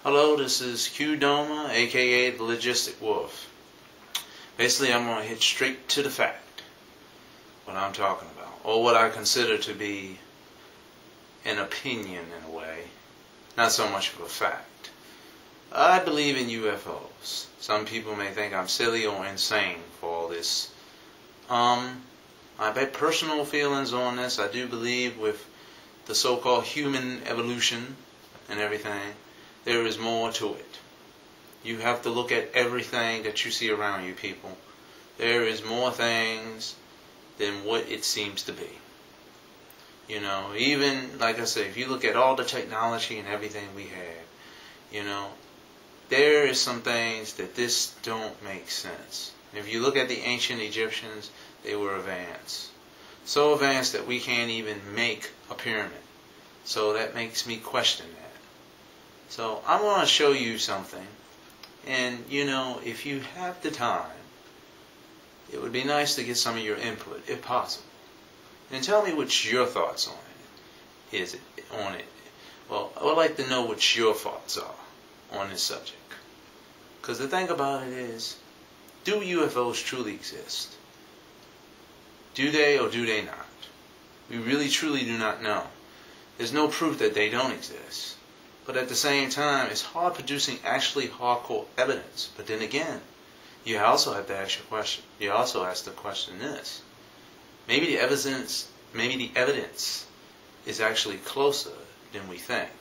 Hello, this is qdoma, aka the Logistic Wolf. Basically, I'm going to hit straight to the fact, what I'm talking about, or what I consider to be an opinion in a way, not so much of a fact. I believe in UFOs. Some people may think I'm silly or insane for all this. My personal feelings on this, I do believe with the so-called human evolution and everything, there is more to it. You have to look at everything that you see around you, people. There is more things than what it seems to be. You know, even, like I said, if you look at all the technology and everything we have, you know, there is some things that this don't make sense. If you look at the ancient Egyptians, they were advanced. So advanced that we can't even make a pyramid. So that makes me question that. So I want to show you something, and you know, if you have the time, it would be nice to get some of your input, if possible, and tell me what your thoughts on it Well, I would like to know what your thoughts are on this subject, because the thing about it is, do UFOs truly exist? Do they or do they not? We really truly do not know. There's no proof that they don't exist. But at the same time, it's hard producing actually hardcore evidence. But then again, you also have to ask your question. You also ask the question this. Maybe the evidence is actually closer than we think.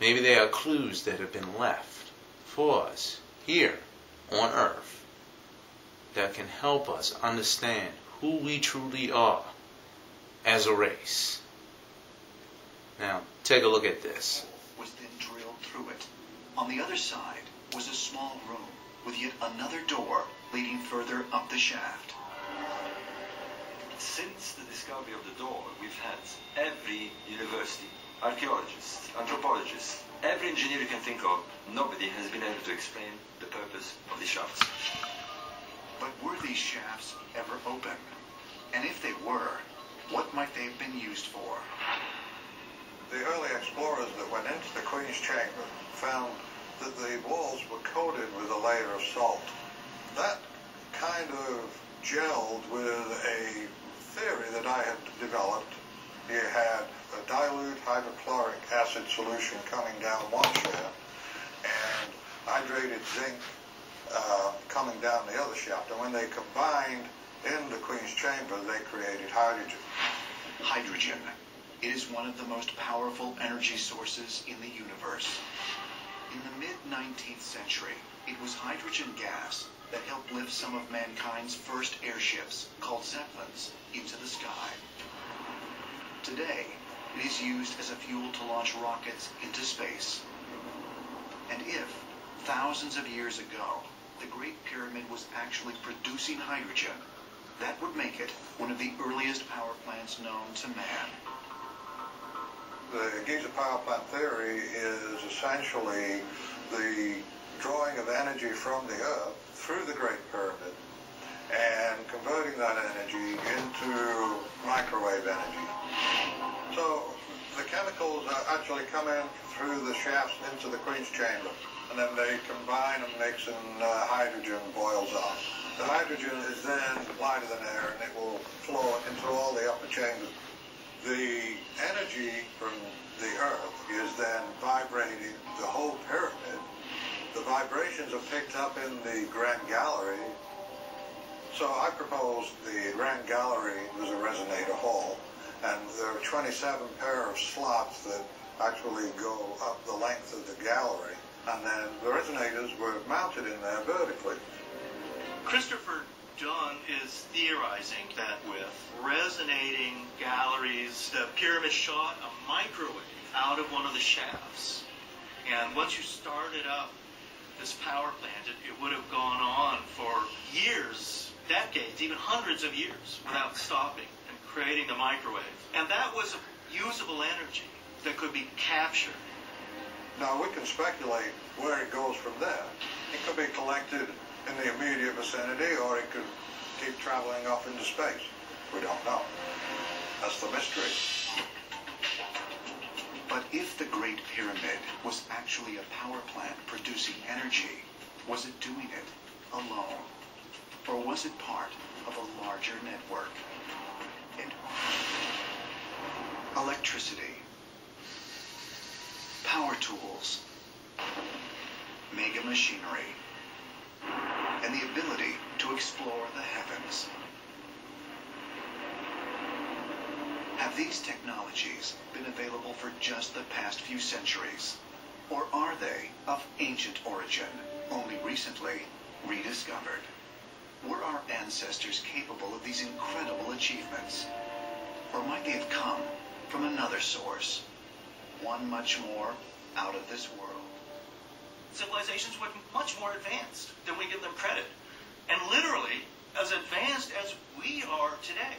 Maybe there are clues that have been left for us here on Earth that can help us understand who we truly are as a race. Now, take a look at this. Was then drilled through it. On the other side was a small room with yet another door leading further up the shaft. Since the discovery of the door, we've had every university, archaeologist, anthropologist, every engineer you can think of, nobody has been able to explain the purpose of the shafts. But were these shafts ever open? And if they were, what might they have been used for? The early explorers that went into the Queen's Chamber found that the walls were coated with a layer of salt. That kind of gelled with a theory that I had developed. You had a dilute hydrochloric acid solution coming down one shaft and hydrated zinc coming down the other shaft. And when they combined in the Queen's Chamber, they created hydrogen. Hydrogen. It is one of the most powerful energy sources in the universe. In the mid-19th century, it was hydrogen gas that helped lift some of mankind's first airships, called Zeppelins, into the sky. Today, it is used as a fuel to launch rockets into space. And if, thousands of years ago, the Great Pyramid was actually producing hydrogen, that would make it one of the earliest power plants known to man. The Giza power plant theory is essentially the drawing of energy from the Earth through the Great Pyramid and converting that energy into microwave energy. So the chemicals actually come in through the shafts into the Queen's Chamber, and then they combine and mix, and hydrogen boils up. The hydrogen is then lighter than air, and it will flow into all the upper chambers. The energy from the Earth is then vibrating the whole pyramid. The vibrations are picked up in the Grand Gallery. So I proposed the Grand Gallery was a resonator hall, and there are 27 pair of slots that actually go up the length of the gallery, and then the resonators were mounted in there vertically. Christopher Dunn is theorizing that with resonating galleries, the pyramid shot a microwave out of one of the shafts. And once you started up this power plant, it would have gone on for years, decades, even hundreds of years without stopping and creating the microwave. And that was a usable energy that could be captured. Now we can speculate where it goes from there. It could be collected in the immediate vicinity, or it could keep traveling off into space. We don't know. That's the mystery. But if the Great Pyramid was actually a power plant producing energy, was it doing it alone? Or was it part of a larger network? And electricity, power tools, mega machinery, and the ability to explore the heavens. Have these technologies been available for just the past few centuries? Or are they of ancient origin, only recently rediscovered? Were our ancestors capable of these incredible achievements? Or might they have come from another source, one much more out of this world? Civilizations were much more advanced than we give them credit, and literally as advanced as we are today.